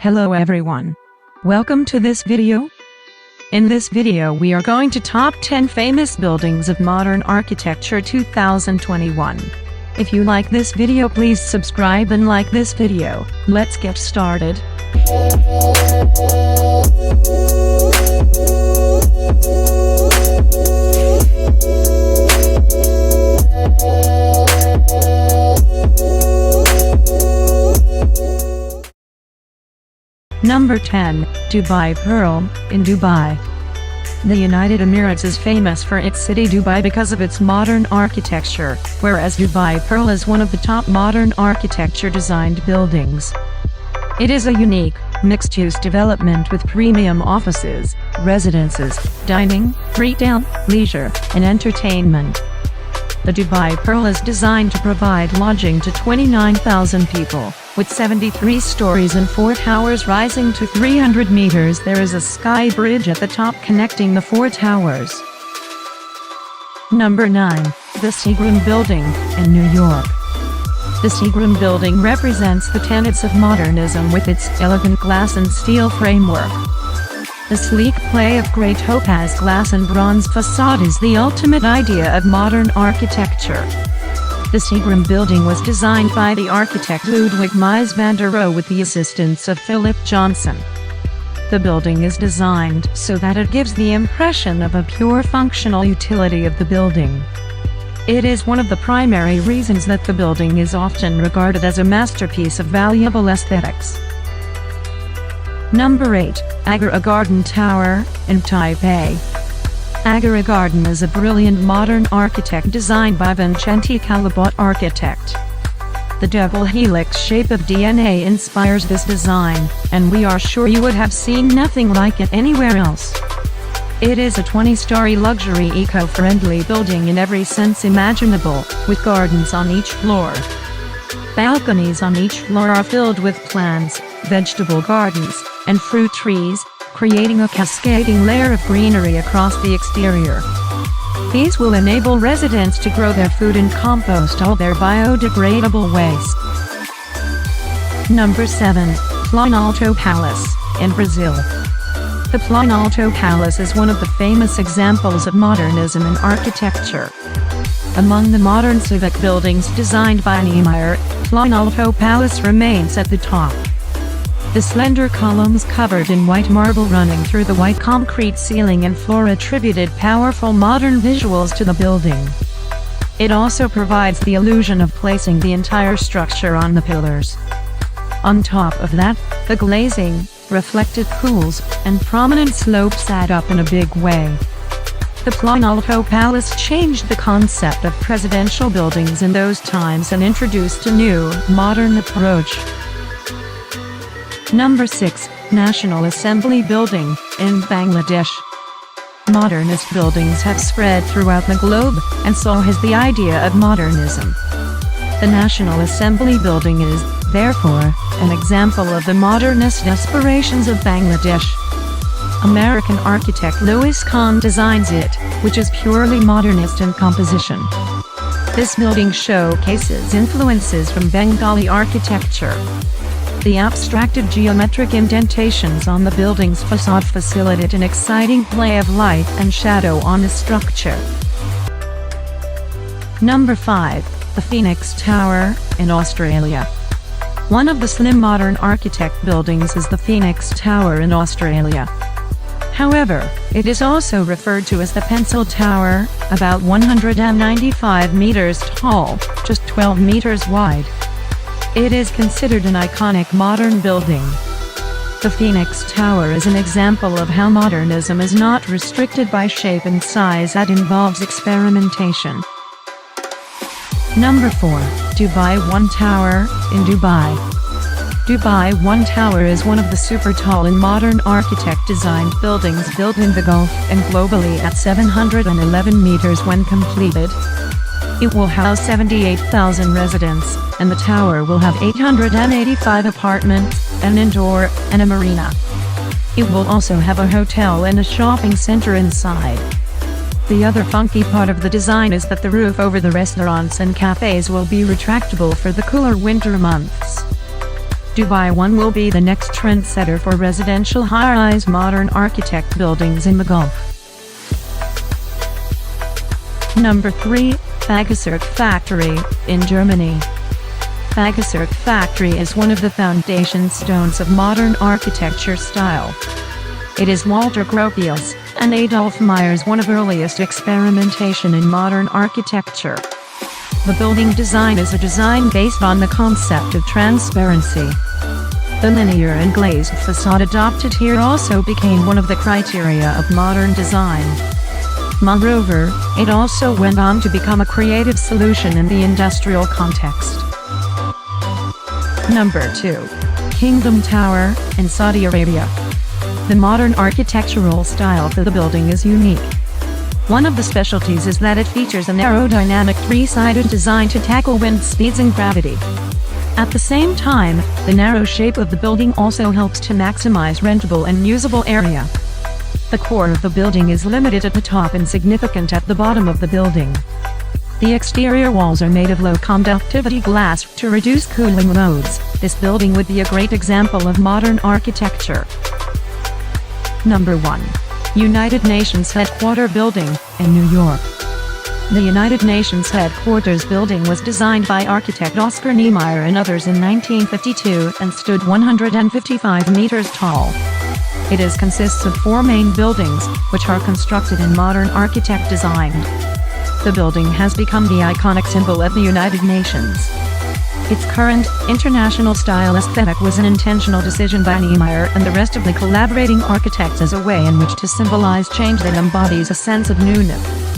Hello everyone. Welcome to this video. In this video we are going to top 10 famous buildings of modern architecture 2021. If you like this video, please subscribe and like this video. Let's get started. Number 10. Dubai Pearl, in Dubai. The United Emirates is famous for its city Dubai because of its modern architecture, whereas Dubai Pearl is one of the top modern architecture designed buildings. It is a unique, mixed-use development with premium offices, residences, dining, retail, leisure, and entertainment. The Dubai Pearl is designed to provide lodging to 29,000 people. With 73 stories and 4 towers rising to 300 meters, there is a sky bridge at the top connecting the 4 towers. Number 9. The SEAGRAM Building, in New York. The SEAGRAM Building represents the tenets of modernism with its elegant glass and steel framework. The sleek play of grey topaz glass and bronze facade is the ultimate idea of modern architecture. The SEAGRAM Building was designed by the architect Ludwig Mies van der Rohe with the assistance of Philip Johnson. The building is designed so that it gives the impression of a pure functional utility of the building. It is one of the primary reasons that the building is often regarded as a masterpiece of valuable aesthetics. Number 8. AGORA Garden Tower, in Taipei. AGORA Garden is a brilliant modern architect designed by Vincenti Calabot architect. The double helix shape of DNA inspires this design, and we are sure you would have seen nothing like it anywhere else. It is a 20-story luxury eco-friendly building in every sense imaginable, with gardens on each floor. Balconies on each floor are filled with plants, vegetable gardens, and fruit trees, creating a cascading layer of greenery across the exterior. These will enable residents to grow their food and compost all their biodegradable waste. Number 7. Planalto Palace, in Brazil. The Planalto Palace is one of the famous examples of modernism in architecture. Among the modern civic buildings designed by Niemeyer, Planalto Palace remains at the top. The slender columns covered in white marble running through the white concrete ceiling and floor attributed powerful modern visuals to the building. It also provides the illusion of placing the entire structure on the pillars. On top of that, the glazing, reflected pools, and prominent slopes add up in a big way. The Planalto Palace changed the concept of presidential buildings in those times and introduced a new, modern approach. Number 6. National Assembly Building, in Bangladesh. Modernist buildings have spread throughout the globe, and so has the idea of modernism. The National Assembly Building is, therefore, an example of the modernist aspirations of Bangladesh. American architect Louis Kahn designs it, which is purely modernist in composition. This building showcases influences from Bengali architecture. The abstracted geometric indentations on the building's facade facilitate an exciting play of light and shadow on the structure. Number 5. The Phoenix Tower, in Australia. One of the slim modern architect buildings is the Phoenix Tower in Australia. However, it is also referred to as the Pencil Tower, about 195 meters tall, just 12 meters wide. It is considered an iconic modern building. The Phoenix Tower is an example of how modernism is not restricted by shape and size that involves experimentation. Number 4. Dubai One Tower, in Dubai. Dubai One Tower is one of the super tall and modern architect-designed buildings built in the Gulf and globally at 711 meters when completed. It will house 78,000 residents, and the tower will have 885 apartments, an indoor, and a marina. It will also have a hotel and a shopping center inside. The other funky part of the design is that the roof over the restaurants and cafes will be retractable for the cooler winter months. Dubai One will be the next trendsetter for residential high-rise modern architect buildings in the Gulf. Number 3. FAGUSWERK Factory, in Germany. FAGUSWERK Factory is one of the foundation stones of modern architecture style. It is Walter Gropius and Adolf Meyer's one of earliest experimentation in modern architecture. The building design is a design based on the concept of transparency. The linear and glazed facade adopted here also became one of the criteria of modern design. Moreover, it also went on to become a creative solution in the industrial context. Number 2. Kingdom Tower, in Saudi Arabia. The modern architectural style for the building is unique. One of the specialties is that it features an aerodynamic three-sided design to tackle wind speeds and gravity. At the same time, the narrow shape of the building also helps to maximize rentable and usable area. The core of the building is limited at the top and significant at the bottom of the building. The exterior walls are made of low-conductivity glass to reduce cooling loads. This building would be a great example of modern architecture. Number 1. United Nations Headquarters Building, in New York. The United Nations Headquarters Building was designed by architect Oscar Niemeyer and others in 1952 and stood 155 meters tall. It consists of 4 main buildings, which are constructed in modern architect design. The building has become the iconic symbol of the United Nations. Its current, international style aesthetic was an intentional decision by Niemeyer and the rest of the collaborating architects as a way in which to symbolize change that embodies a sense of newness.